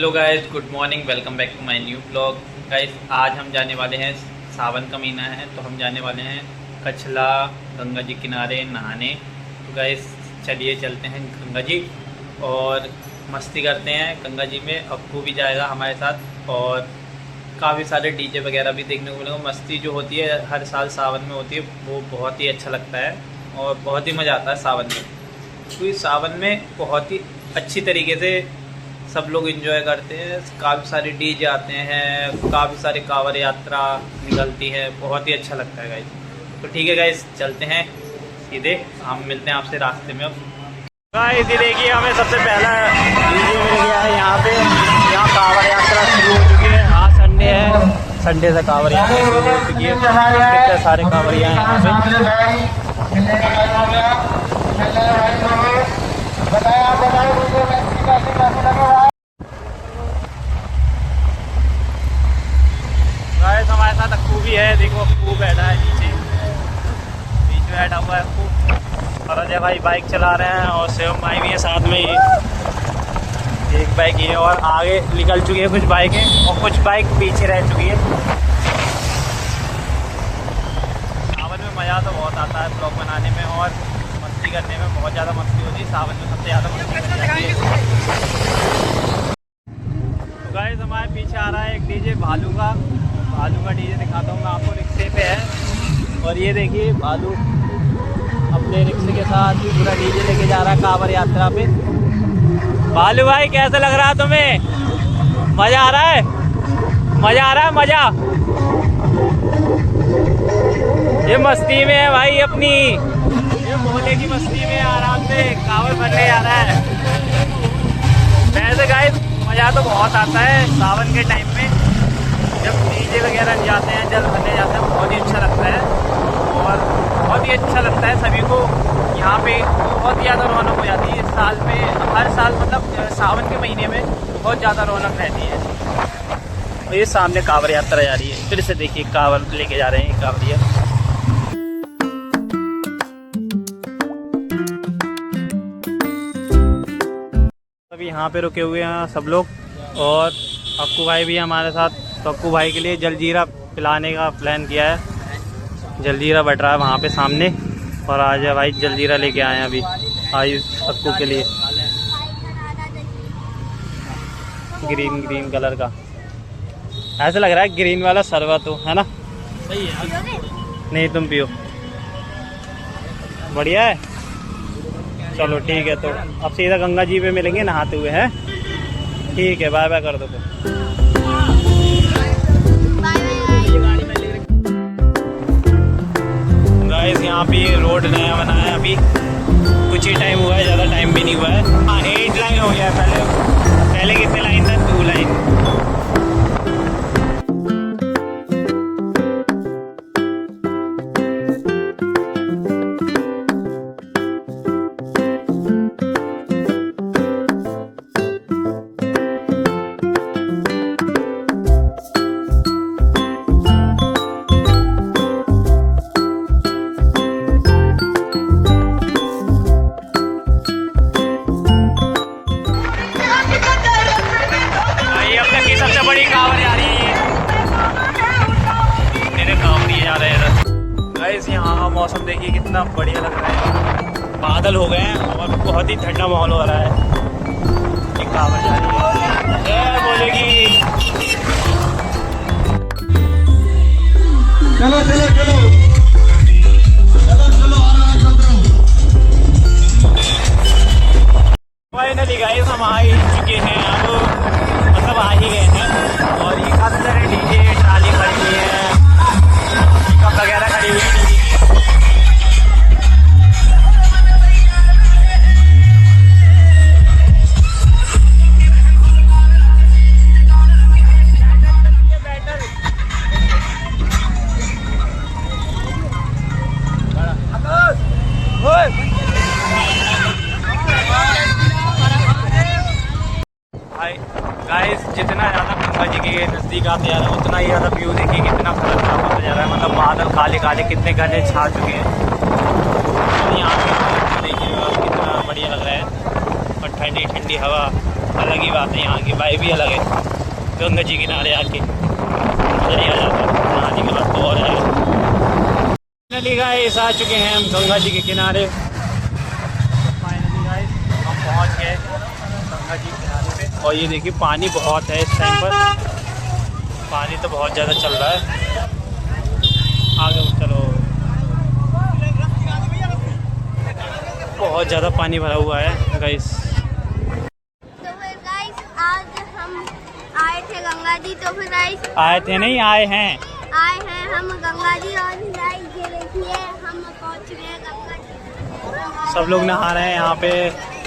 Hello guys, good morning, welcome back to my new blog. Guys आज हम जाने वाले हैं, सावन का महीना है तो हम जाने वाले हैं कछला गंगा जी किनारे नहाने। तो गाइस चलिए चलते हैं गंगा जी और मस्ती करते हैं गंगा जी में। अप्पू भी जाएगा हमारे साथ और काफ़ी सारे डीजे वगैरह भी देखने को मिलेगा। मस्ती जो होती है हर साल सावन में होती है वो बहुत ही अच्छा लगता है और बहुत ही मज़ा आता है सावन में, क्योंकि सावन में बहुत ही अच्छी तरीके से सब लोग एंजॉय करते हैं। काफ़ी सारे डीजे आते हैं, काफ़ी सारे कांवड़ यात्रा निकलती है, बहुत ही अच्छा लगता है गाइस। तो ठीक है गाइस, चलते हैं सीधे, हम मिलते हैं आपसे रास्ते में। अब गाइस ये देखिए, हमें सबसे पहला डीजे मिल गया है यहाँ पे। यहाँ कांवड़ यात्रा शुरू हो चुकी है। आज संडे है, संडे से कांवड़ यात्रा शुरू हो चुकी है। कितने सारे कांवड़िया हैं यहाँ पे। गाइस हमारे साथ अक्कू भी है, देखो अक्कू बैठा है नीचे, बीच में बैठा हुआ है अक्कू। और अजय भाई बाइक चला रहे हैं और शिवम भाई भी है साथ में। ये एक बाइक ये और आगे निकल चुकी है कुछ बाइकें और कुछ बाइक पीछे रह चुकी है। सावन में मज़ा तो बहुत आता है ब्लॉग बनाने में और मस्ती करने में, बहुत ज़्यादा मस्ती होती है सावन में, सबसे ज़्यादा मस्ती करनी जाती है। तो गाइस हमारे पीछे आ रहा है एक डीजे भालू का डीजे दिखाता हूँ मैं आपको। रिक्शे पे है और ये देखिए भालू अपने रिक्शे के साथ पूरा डीजे लेके जा रहा है कांवड़ यात्रा पे। भालू भाई कैसा लग रहा है तुम्हें? मज़ा आ रहा है? मज़ा आ रहा है? मज़ा ये मस्ती में है भाई अपनी, ये मोहल्ले की मस्ती में आराम से कांवड़ भरने जा रहा है। वैसे गाइस मज़ा तो बहुत आता है सावन के टाइम में, जब डीजे वगैरह जाते हैं, जल भरने जाते हैं, बहुत ही अच्छा लगता है और बहुत ही अच्छा लगता है सभी को। यहाँ पे बहुत ज़्यादा रौनक हो जाती है इस साल में, हर साल मतलब सावन के महीने में बहुत ज़्यादा रौनक रहती है। और ये सामने कांवड़ यात्रा जा रही है, फिर से देखिए कांवड़ लेके जा रहे हैं कांवड़िया। अभी यहाँ पे रुके हुए हैं सब लोग और अक्कू भाई भी है हमारे साथ। तो अक्कू भाई के लिए जलजीरा पिलाने का प्लान किया है। जलजीरा बट रहा है वहाँ पे सामने और आज भाई जलजीरा लेके आए हैं अभी आयुष अक्कू के लिए, ग्रीन कलर का। ऐसा लग रहा है ग्रीन वाला शरबत हो, है ना? सही है। नहीं तुम पियो, बढ़िया है। चलो ठीक है, तो अब सीधा गंगा जी पे मिलेंगे नहाते हुए, हैं? ठीक है, बाय बाय कर दो फिर। गाइस यहाँ पे रोड नया बना है, अभी कुछ ही टाइम हुआ है, ज़्यादा टाइम भी नहीं हुआ है। हाँ 8 लाइन हो गया है, पहले कितने लाइन था? 2 लाइन। सबसे बड़ी कांवड़ जा रही है, मेरे कांवड़ जा रहे हैं। गाइस यहाँ का मौसम देखिए कितना बढ़िया लग रहा है, बादल हो गए हैं और बहुत ही ठंडा माहौल हो रहा है। ये कांवड़ जा रही है, बोलेगी चलो चलो चलो चलो चलो फाइनली गाइस हम आ ही चुके हैं, अब मतलब आ ही गए हैं। और ये काफ़ी सारे डीजे ट्राली खड़ी हुई है, पिकअप वगैरह खड़ी हुई है। गाइस जितना ज़्यादा गंगा जी के नज़दीक आते जा रहे हैं उतना ही ज़्यादा व्यू देखिए कितना खतरनाक होता जा रहा है। मतलब बादल काले काले कितने घने छा चुके हैं और यहाँ पे देखिए कितना बढ़िया लग रहा है और ठंडी ठंडी हवा। अलग ही बात है, यहाँ की वाइब भी अलग है। गंगा जी किनारे आके मज़ा ही आ जाता है, नहाने के बाद तो और है। फाइनली गाइस आ चुके हैं हम गंगा जी के किनारे। फाइनली गाइस हम पहुँच गए गंगा जी किनारे पे। और ये देखिए पानी बहुत है इस टाइम पर, पानी तो बहुत ज़्यादा चल रहा है। आगे चलो, बहुत ज़्यादा पानी भरा हुआ है गाइस। तो फिर गाइस आज हम आए थे गंगा जी। तो फिर गाइस आए थे नहीं, आए हैं हम गंगा जी। और गाइस ये देखिए हम पहुंच चुके हैं गंगा जी। सब लोग नहा रहे हैं यहाँ पे।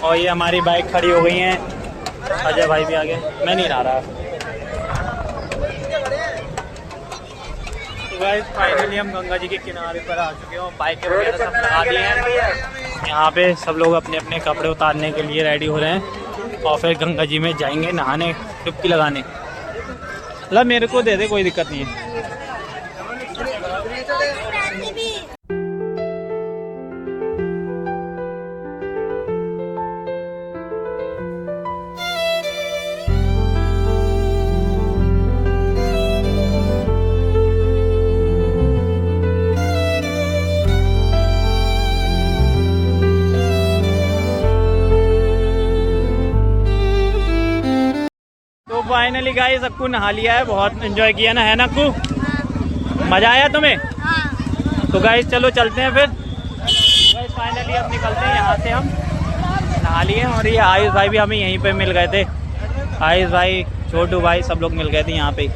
और ये हमारी बाइक खड़ी हो गई है। अजय भाई भी आ गए, मैं नहीं नहा रहा। तो गाइस फाइनली हम गंगा जी के किनारे पर आ चुके हैं और बाइकें वगैरह सब लगा दी हैं। यहाँ पे सब लोग अपने अपने कपड़े उतारने के लिए रेडी हो रहे हैं और फिर गंगा जी में जाएंगे नहाने, डुबकी लगाने। मतलब मेरे को दे दे, कोई दिक्कत नहीं है। तो फाइनली गाइस अक्कू नहा लिया है, बहुत एंजॉय किया ना, है ना अक्कू? मज़ा आया तुम्हें? हाँ। तो गाइस चलो चलते हैं फिर। गाइस फाइनली अब निकलते हैं यहाँ से, हम नहा लिए। और ये आयुष भाई भी हमें यहीं पे मिल गए थे। आयुष भाई, छोटू भाई, सब लोग मिल गए थे यहाँ पे।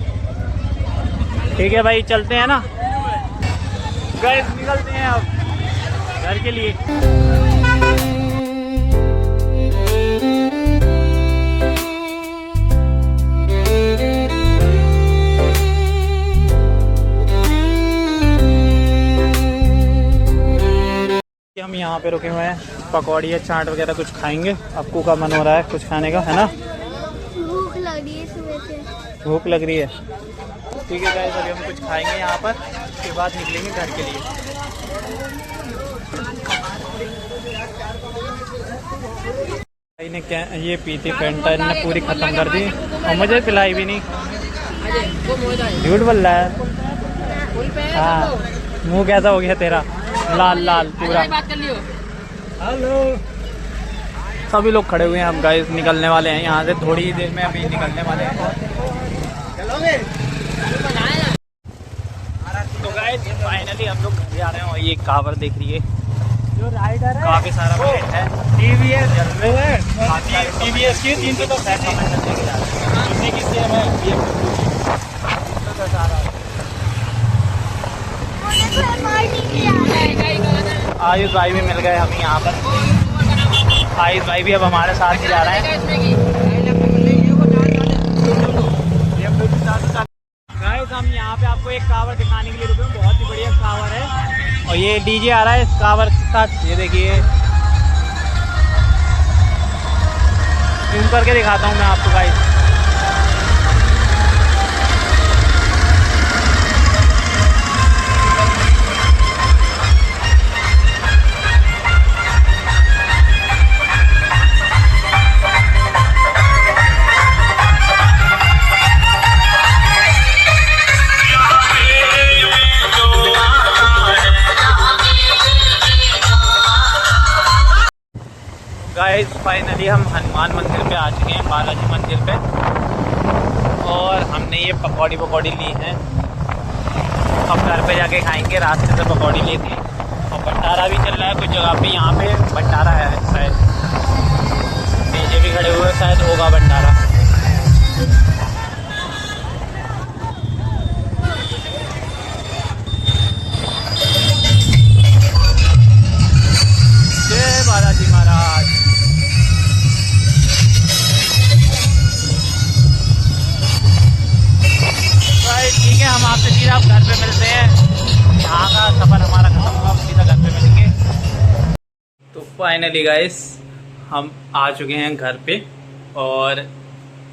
ठीक है भाई, चलते हैं ना गाइस, निकलते हैं अब घर के लिए। हम यहाँ पे रुके हुए हैं, पकौड़ी या चाट वगैरह कुछ खाएंगे। अक्कू का मन हो रहा है कुछ खाने का, है ना? भूख लग रही है सुबह से। भूख लग रही है, ठीक है गाइस, अभी हम कुछ खाएंगे यहाँ पर, उसके बाद निकलेंगे घर के लिए। भाई ने क्या ये पी थी फैंटा, इन्होंने पूरी ख़त्म कर दी और मुझे पिलाई भी नहीं। झूठ बोल रहा है। हाँ, मुँह कैसा हो गया तेरा, लाल लाल पूरा। हेलो, सभी लोग खड़े हुए हैं। हम गाइस निकलने वाले हैं यहाँ से, थोड़ी ही देर में अभी निकलने वाले हैं। तो गाइस फाइनली हम लोग घर जा रहे हैं। और ये कावर देख रही है, जो राइडर है, काफी सारा बजट है। टीवीएस की 300 तो आयुष भाई भी मिल गए हम यहाँ पर। आयुष भाई भी अब हमारे साथ ही जा रहे हैं। गाइस हम यहाँ पे आपको एक कावर दिखाने के लिए रुके हैं, बहुत ही बढ़िया कावर है। और ये डीजे आ रहा है इस कावर के साथ, ये देखिए, जूम करके दिखाता हूँ मैं आपको गाइस। गाइस फाइनली हम हनुमान मंदिर पे आ चुके हैं, बालाजी मंदिर पे। और हमने ये पकौड़ी ली हैं, अब घर पे जाके खाएंगे। रास्ते से पकौड़ी ली थी। और भंडारा भी चल रहा है कुछ जगह पे, यहाँ पे भंडारा है शायद, डीजे भी खड़े हुए, शायद होगा भंडारा। जय बालाजी महाराज। ठीक है, हम आपसे सीधा आप घर पे मिलते हैं। यहाँ का सफ़र हमारा खत्म हुआ, सीधा घर पे मिलेंगे। तो फाइनली गाइस हम आ चुके हैं घर पे। और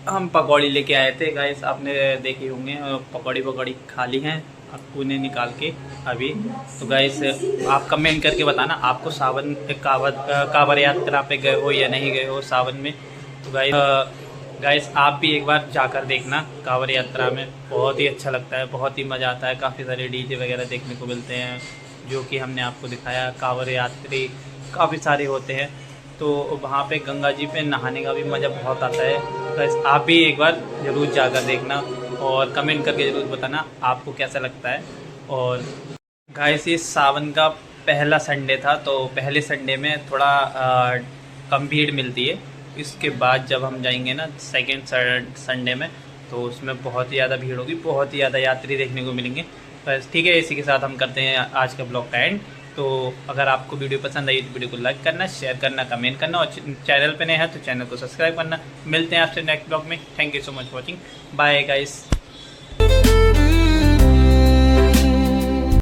हम पकौड़ी लेके आए थे गाइस, आपने देखे होंगे। पकौड़ी खा ली हैं अक्कू ने निकाल के अभी। तो गाइस आप कमेंट करके बताना आपको सावन कांवर यात्रा पे गए हो या नहीं गए हो सावन में। तो गाइस गाइस आप भी एक बार जाकर देखना कांवड़ यात्रा में, बहुत ही अच्छा लगता है, बहुत ही मज़ा आता है। काफ़ी सारे डीजे वगैरह देखने को मिलते हैं जो कि हमने आपको दिखाया। कांवड़ यात्री काफ़ी सारे होते हैं, तो वहाँ पे गंगा जी पे नहाने का भी मज़ा बहुत आता है। गाइस आप भी एक बार ज़रूर जाकर देखना और कमेंट करके ज़रूर बताना आपको कैसा लगता है। और गाइस ये सावन का पहला संडे था, तो पहले संडे में थोड़ा कम भीड़ मिलती है। इसके बाद जब हम जाएंगे ना सेकेंड संडे में, तो उसमें बहुत ही ज़्यादा भीड़ होगी, बहुत ही ज़्यादा यात्री देखने को मिलेंगे। बस ठीक है, इसी के साथ हम करते हैं आज का ब्लॉग का एंड। तो अगर आपको वीडियो पसंद आई तो वीडियो को लाइक करना, शेयर करना, कमेंट करना और चैनल पे नए हैं तो चैनल को सब्सक्राइब करना। मिलते हैं आपसे नेक्स्ट ब्लॉग में। Thank you so much watching. Bye guys.